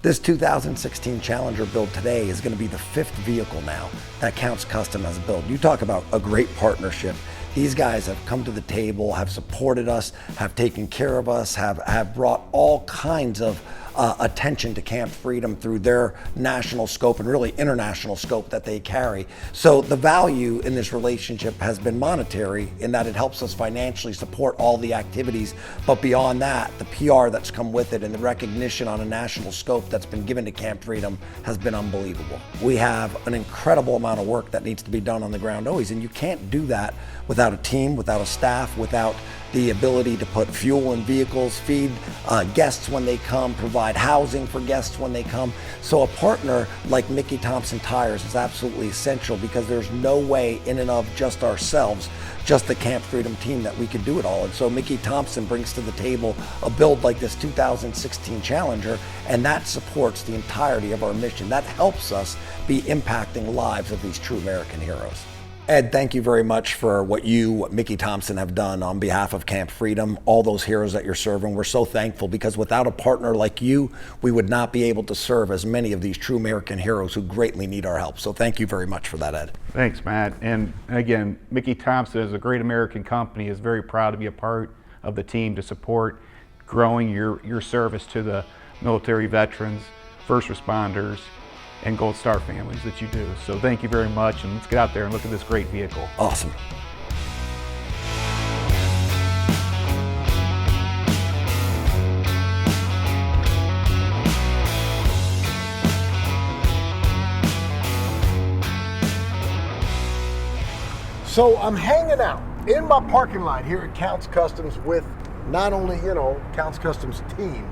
This 2016 Challenger build today is going to be the 5th vehicle now that Counts Custom has built. You talk about a great partnership. These guys have come to the table, have supported us, have taken care of us, have brought all kinds of attention to Camp Freedom through their national scope and really international scope that they carry. So the value in this relationship has been monetary in that it helps us financially support all the activities, but beyond that, the PR that's come with it and the recognition on a national scope that's been given to Camp Freedom has been unbelievable. We have an incredible amount of work that needs to be done on the ground always, and you can't do that without a team, without a staff, without the ability to put fuel in vehicles, feed guests when they come, provide housing for guests when they come. So a partner like Mickey Thompson Tires is absolutely essential because there's no way in and of just ourselves, just the Camp Freedom team, that we could do it all. And so Mickey Thompson brings to the table a build like this 2016 Challenger, and that supports the entirety of our mission. That helps us be impacting lives of these true American heroes. Ed, thank you very much for what you, Mickey Thompson, have done on behalf of Camp Freedom, all those heroes that you're serving. We're so thankful because without a partner like you, we would not be able to serve as many of these true American heroes who greatly need our help. So thank you very much for that, Ed. Thanks, Matt. And again, Mickey Thompson is a great American company, is very proud to be a part of the team to support growing your service to the military veterans, first responders, and Gold Star families that you do. So thank you very much, and let's get out there and look at this great vehicle. Awesome. So I'm hanging out in my parking lot here at Counts Customs with not only, Counts Customs team,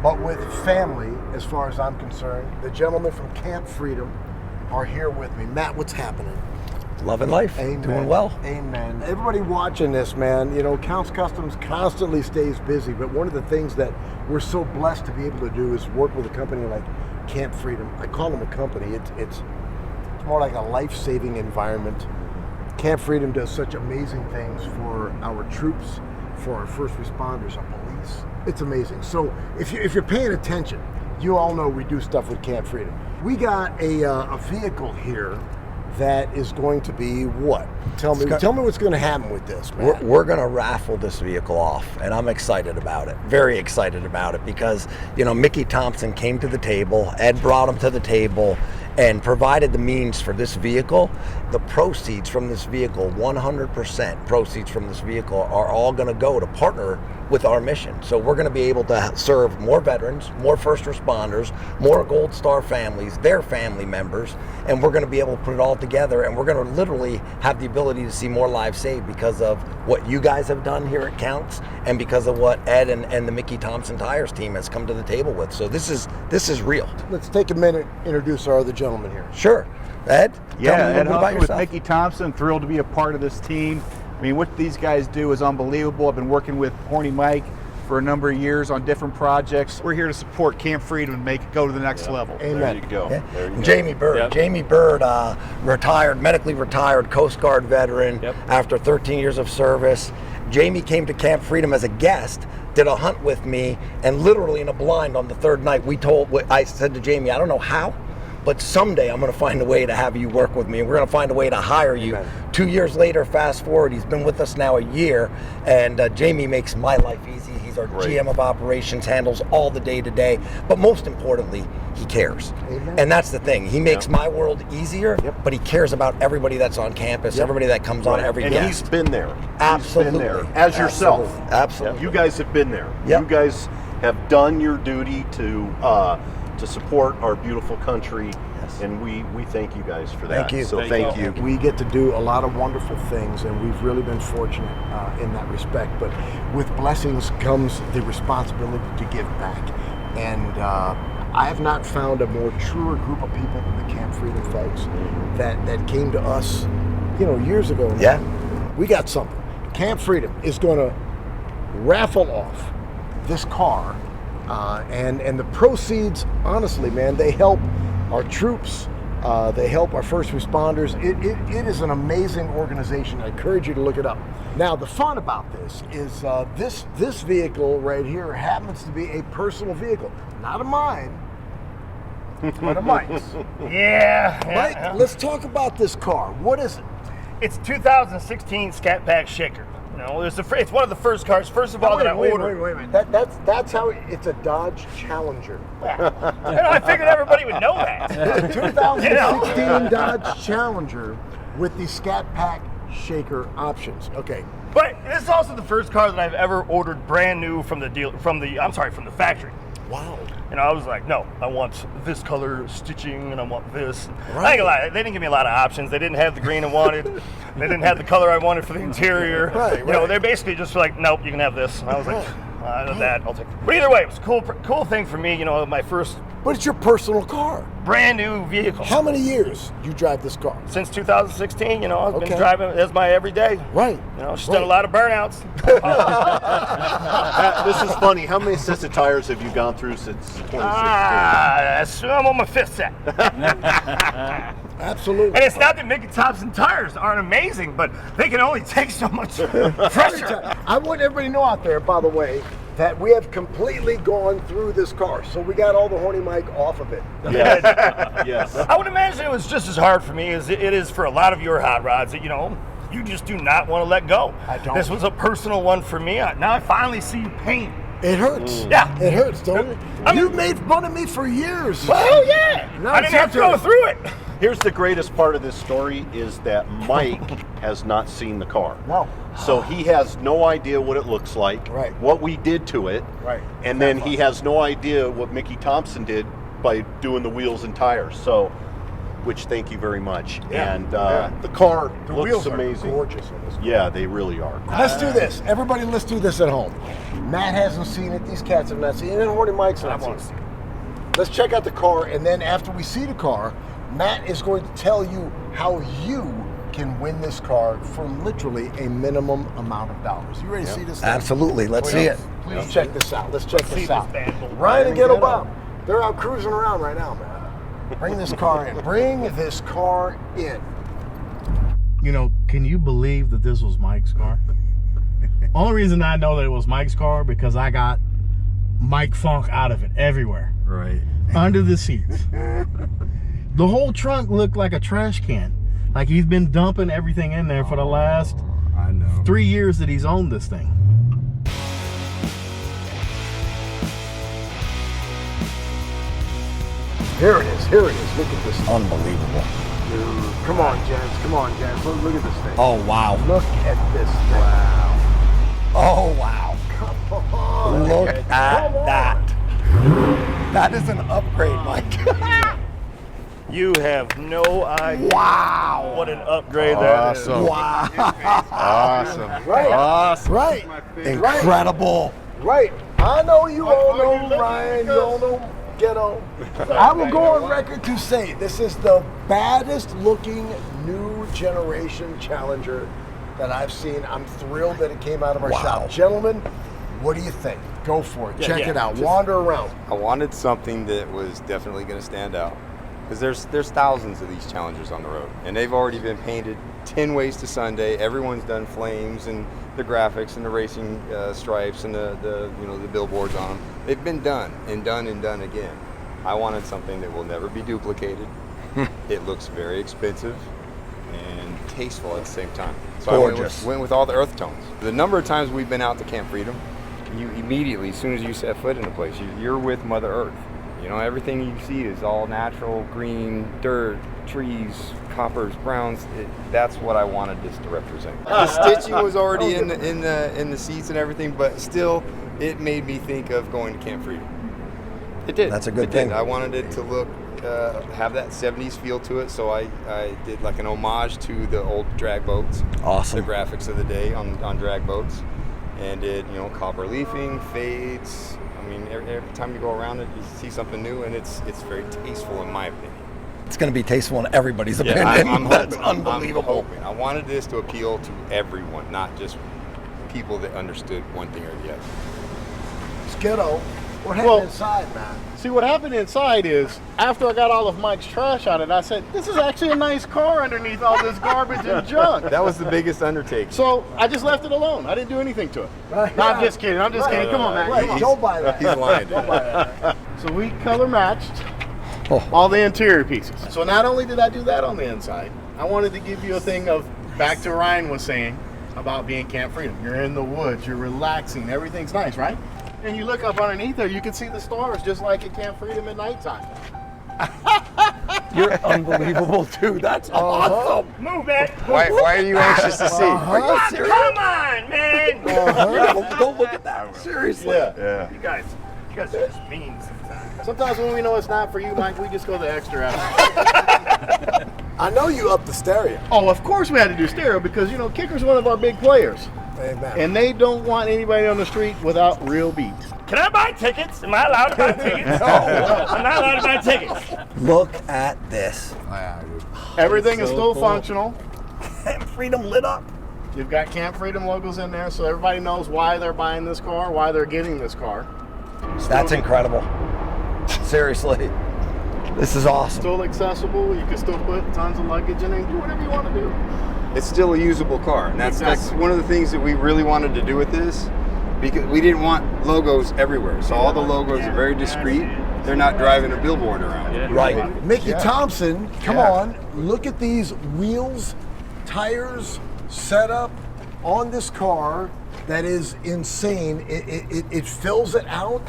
but with family, as far as I'm concerned. The gentlemen from Camp Freedom are here with me. Matt, what's happening? Loving life. Amen. Doing well. Amen. Everybody watching this, man, Counts Customs constantly stays busy, but one of the things that we're so blessed to be able to do is work with a company like Camp Freedom. I call them a company. It's more like a life-saving environment. Camp Freedom does such amazing things for our troops, for our first responders, our police. It's amazing. So if you're paying attention, you all know we do stuff with Camp Freedom. We got a vehicle here that is going to be what? Tell me what's going to happen with this, man. We're going to raffle this vehicle off, and I'm excited about it. Very excited about it because, Mickey Thompson came to the table, Ed brought him to the table, and provided the means for this vehicle. The proceeds from this vehicle, 100% proceeds from this vehicle, are all going to go to partner with our mission. So we're going to be able to serve more veterans, more first responders, more Gold Star families, their family members, and we're going to be able to put it all together, and we're going to literally have the ability to see more lives saved because of what you guys have done here at Counts and because of what Ed and the Mickey Thompson Tires team has come to the table with. So this is real. Let's take a minute, introduce our other gentleman here. Sure. Ed? Ed Huffman with Mickey Thompson, thrilled to be a part of this team. I mean, what these guys do is unbelievable. I've been working with Horny Mike for a number of years on different projects. We're here to support Camp Freedom and make it go to the next level. Amen. There you go. Yeah. There you go. Jamie Bird. Yep. Jamie Bird, medically retired Coast Guard veteran. Yep. After 13 years of service. Jamie came to Camp Freedom as a guest, did a hunt with me, and literally in a blind on the third night, I said to Jamie, I don't know how, but someday I'm going to find a way to have you work with me, and we're going to find a way to hire you. Amen. 2 years later, fast forward, he's been with us now a year, and Jamie makes my life easy. He's our Great. GM of operations, handles all the day-to-day, but most importantly, he cares. Amen. And that's the thing. He makes my world easier, but he cares about everybody that's on campus, everybody that comes on every And guest. he's been there. Absolutely. He's been there. As yourself. Absolutely. You guys have been there. Yep. You guys have done your duty to support our beautiful country. Yes. And we thank you guys for that. Thank you. So thank you. We get to do a lot of wonderful things, and we've really been fortunate in that respect. But with blessings comes the responsibility to give back. And I have not found a more truer group of people than the Camp Freedom folks that came to us, years ago. Yeah. We got something. Camp Freedom is going to raffle off this car, and the proceeds, honestly, man, they help our troops, they help our first responders. It is an amazing organization. I encourage you to look it up. Now, the fun about this is this vehicle right here happens to be a personal vehicle, not of mine, One of Mike's. Mike, let's talk about this car. What is it? It's 2016 Scat Pack Shaker. You know, it's one of the first cars. First of all, that I ordered. Wait a minute. That's how it's a Dodge Challenger. I figured everybody would know that. 2016 Dodge Challenger with the Scat Pack Shaker options. Okay. But this is also the first car that I've ever ordered brand new from the factory. Wow. And I was like, no, I want this color stitching and I want this. Right. I ain't gonna lie, they didn't give me a lot of options. They didn't have the green I wanted. They didn't have the color I wanted for the interior. Right, You know, they're basically just like, nope, you can have this. And I was like, that, I'll take it. But either way, it was a cool thing for me, you know, my first But it's your personal car. brand new vehicle. How many years you drive this car? Since 2016, you know, I've Okay. been driving it as my everyday. Right. You know, she's done a lot of burnouts. This is funny. How many sets of tires have you gone through since 2016? I'm on my fifth set. Absolutely. And it's not that Mickey Thompson tires aren't amazing, but they can only take so much pressure. I want everybody to know out there, by the way, that we have completely gone through this car. So we got all the Horny Mike off of it. Yes. Yes. I would imagine it was just as hard for me as it is for a lot of your hot rods that, you know, you just do not want to let go. I don't. This was a personal one for me. Now I finally see pain. It hurts. Yeah. It hurts, don't it? I mean- You've made fun of me for years. Oh, yeah. Now I it's didn't have to your go turn. through it. Here's the greatest part of this story is that Mike has not seen the car. No. So he has no idea what it looks like, Right. what we did to it, Right. and then he has no idea what Mickey Thompson did by doing the wheels and tires. So, which thank you very much. Yeah. And Yeah. the car The looks wheels amazing. are gorgeous in this car. Yeah, they really are. Let's do this. Everybody, let's do this at home. Matt hasn't seen it. These cats have not seen it. And Horny Mike's not seen it. Let's check out the car, and then after we see the car, Matt is going to tell you how you can win this car for literally a minimum amount of dollars. You ready to see this thing? Absolutely. Let's see it. Please check this out. Let's check see this out. this bad boy. Ryan and Ghetto Bob, they're out cruising around right now, man. Bring this car in. Bring this car in. You know, can you believe that this was Mike's car? Only reason I know that it was Mike's car because I got Mike Funk out of it everywhere. Right. Under the seats. The whole trunk looked like a trash can. Like he's been dumping everything in there for the last I know. 3 years that he's owned this thing. Here it is. Here it is. Look at this. Unbelievable. Come on, gents. Come on, gents. Look at this thing. Oh, wow. Look at this thing. Wow. Oh, wow. Come on. Look at that. That is an upgrade, Mike. You have no idea Wow. what an upgrade that is. Awesome. Wow. Awesome. Right. Awesome. Right. Incredible. Right. I know you all know Ryan. You all know Ghetto. I will go on record to say this is the baddest looking new generation Challenger that I've seen. I'm thrilled that it came out of our Wow. shop. Gentlemen, what do you think? Go for it. Check it out. just- Wander around. I wanted something that was definitely going to stand out because there's thousands of these Challengers on the road, and they've already been painted 10 ways to Sunday. Everyone's done flames and the graphics and the racing stripes and the billboards on them. They've been done and done and done again. I wanted something that will never be duplicated. It looks very expensive and tasteful at the same time. So Gorgeous. I went with all the earth tones. The number of times we've been out to Camp Freedom, you immediately, as soon as you set foot in a place, you're with Mother Earth. You know, everything you see is all natural, green, dirt, trees, coppers, browns. That's what I wanted this to represent. The stitching was already in the seats and everything, but still, it made me think of going to Camp Freedom. It did. That's a good It thing. did. I wanted it to look, have that 70s feel to it, so I did like an homage to the old drag boats. Awesome. The graphics of the day on drag boats. And did, copper leafing, fades. I mean, every time you go around it, you see something new, and it's very tasteful in my opinion. It's going to be tasteful in everybody's opinion. I'm That's hoping. unbelievable. I'm hoping. I wanted this to appeal to everyone, not just people that understood one thing or the other. Ghetto. What happened Well- inside, man? See, what happened inside is, after I got all of Mike's trash out of it, I said, this is actually a nice car underneath all this garbage and junk. That was the biggest undertaking. So I just left it alone. I didn't do anything to it. Right. No, I'm just kidding. I'm just kidding. Come on, man. Right. Don't buy that. He's lying. Don't buy that. So we color matched all the interior pieces. So not only did I do that on the inside, I wanted to give you a thing of, back to Ryan was saying about being Camp Freedom. You're in the woods, you're relaxing, everything's nice, right? And you look up underneath there, you can see the stars just like at Camp Freedom at nighttime. You're unbelievable, too. That's awesome. Move, man. Why are you anxious to see? Are you serious? Come on, man. Go look at that. Seriously. Yeah. You guys are just mean sometimes. Sometimes when we know it's not for you, Mike, we just go the extra effort. I know you up the stereo. Oh, of course we had to do stereo because, you know, Kicker's one of our big players. Amen. And they don't want anybody on the street without real beats. Can I buy tickets? Am I allowed to buy tickets? No, I'm not allowed to buy tickets. Look at this. Everything is still functional. Camp Freedom lit up. You've got Camp Freedom logos in there, so everybody knows why they're buying this car, why they're getting this car. That's incredible. Seriously. This is awesome. Still accessible. You can still put tons of luggage in it and do whatever you want to do. It's still a usable car, and that's one of the things that we really wanted to do with this, because we didn't want logos everywhere. So all the logos are very discreet. They're not driving a billboard around. Right. Mickey Thompson, come on, look at these wheels, tires, setup on this car. That is insane. It fills it out.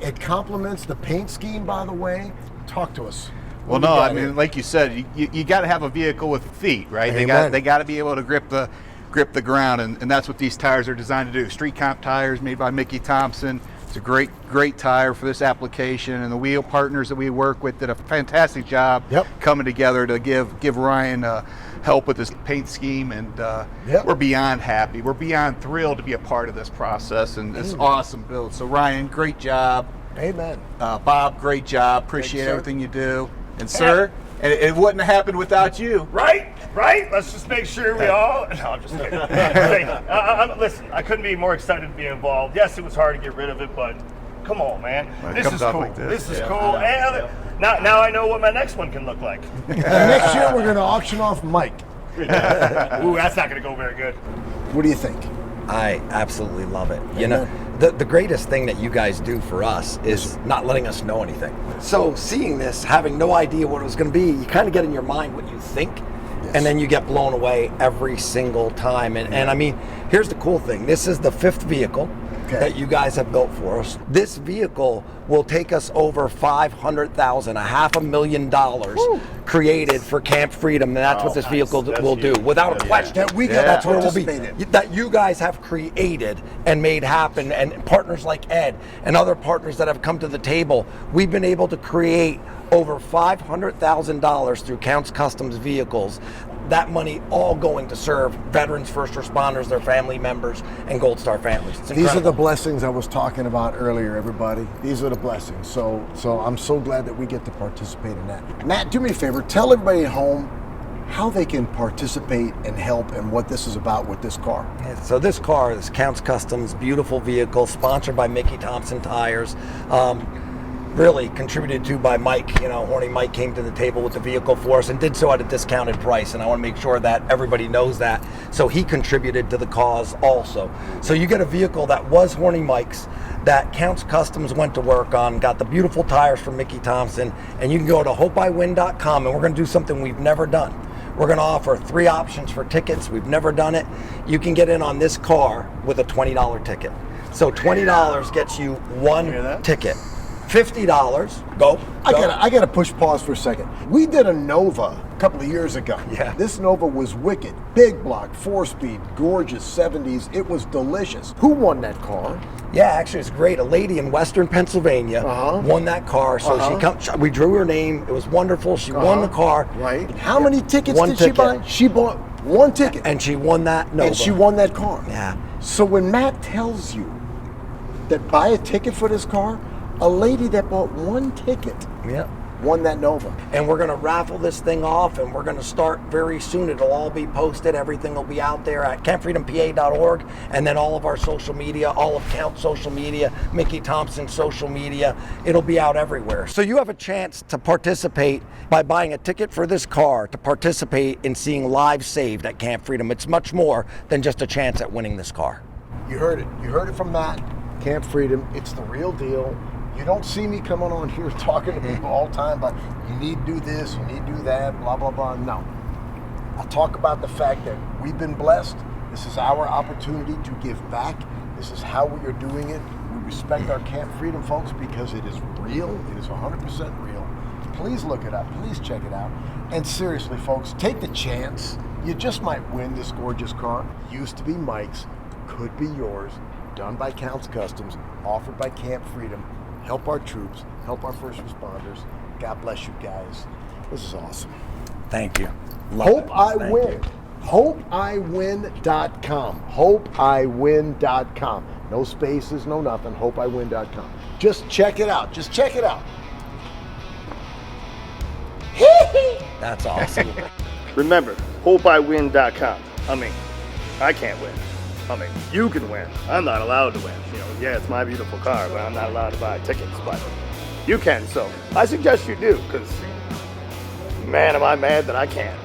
It complements the paint scheme, by the way. Talk to us. Well, no, I mean, like you said, you got to have a vehicle with feet, right? Amen. They got to be able to grip the ground, and that's what these tires are designed to do. Street Comp tires made by Mickey Thompson. It's a great tire for this application, and the wheel partners that we work with did a fantastic job coming together to give Ryan help with this paint scheme, and we're beyond happy. We're beyond thrilled to be a part of this process and this awesome build. So Ryan, great job. Amen. Bob, great job. Appreciate everything you do. And sir, it wouldn't have happened without you. Right? Let's just make sure we all. No, I'm just kidding. Listen, I couldn't be more excited to be involved. Yes, it was hard to get rid of it, but come on, man. This is cool. This is cool. And now I know what my next one can look like. Next year we're going to auction off Mike. Ooh, that's not going to go very good. What do you think? I absolutely love it. You know, the greatest thing that you guys do for us is not letting us know anything. So seeing this, having no idea what it was going to be, you kind of get in your mind what you think, and then you get blown away every single time. And I mean, here's the cool thing. This is the 5th vehicle that you guys have built for us. This vehicle will take us over $500,000, $500,000 created for Camp Freedom, and that's what this vehicle will do, without a question. That we got That's to what it will participate be. in. That you guys have created and made happen, and partners like Ed and other partners that have come to the table. We've been able to create over $500,000 through Counts Customs vehicles. That money all going to serve veterans, first responders, their family members, and Gold Star families. These are the blessings I was talking about earlier, everybody. These are the blessings. So I'm so glad that we get to participate in that. Matt, do me a favor. Tell everybody at home how they can participate and help and what this is about with this car. So this car, this Counts Customs, beautiful vehicle, sponsored by Mickey Thompson Tires. Really contributed to by Mike. You know, Horny Mike came to the table with the vehicle for us and did so at a discounted price, and I want to make sure that everybody knows that. So he contributed to the cause also. So you get a vehicle that was Horny Mike's, that Counts Customs went to work on, got the beautiful tires from Mickey Thompson, and you can go to hopeiwin.com, and we're going to do something we've never done. We're going to offer 3 options for tickets. We've never done it. You can get in on this car with a $20 ticket. So $20 gets you 1 ticket. $50. Go. I gotta push pause for a second. We did a Nova a couple of years ago. Yeah. This Nova was wicked. Big block, 4-speed, gorgeous 70s. It was delicious. Who won that car? Yeah, actually, it's great. A lady in Western Pennsylvania won that car. So we drew her name. It was wonderful. She won the car. Right. How many tickets One did ticket. she buy? She bought 1 ticket. And she won that Nova. And she won that car. Yeah. So when Matt tells you that buy a ticket for this car, a lady that bought 1 ticket won that Nova. And we're going to raffle this thing off, and we're going to start very soon. It'll all be posted. Everything will be out there at campfreedompa.org, and then all of our social media, all of Count's social media, Mickey Thompson's social media. It'll be out everywhere. So you have a chance to participate by buying a ticket for this car, to participate in seeing lives saved at Camp Freedom. It's much more than just a chance at winning this car. You heard it. You heard it from Matt. Camp Freedom. It's the real deal. You don't see me coming on here talking to people all the time about you need to do this, you need to do that, blah, blah, blah. No. I talk about the fact that we've been blessed. This is our opportunity to give back. This is how we are doing it. We respect our Camp Freedom folks because it is real. It is 100% real. Please look it up. Please check it out. And seriously, folks, take the chance. You just might win this gorgeous car. Used to be Mike's, could be yours. Done by Counts Customs, offered by Camp Freedom. Help our troops, help our first responders. God bless you guys. This is awesome. Thank you. Hope I win. HopeIWin.com. HopeIWin.com. No spaces, no nothing. HopeIWin.com. Just check it out. Just check it out. That's awesome. Remember, HopeIWin.com. I mean, I can't win. I mean, you can win. I'm not allowed to win. You know, yeah, it's my beautiful car, but I'm not allowed to buy tickets. But you can, so I suggest you do, because man, am I mad that I can't.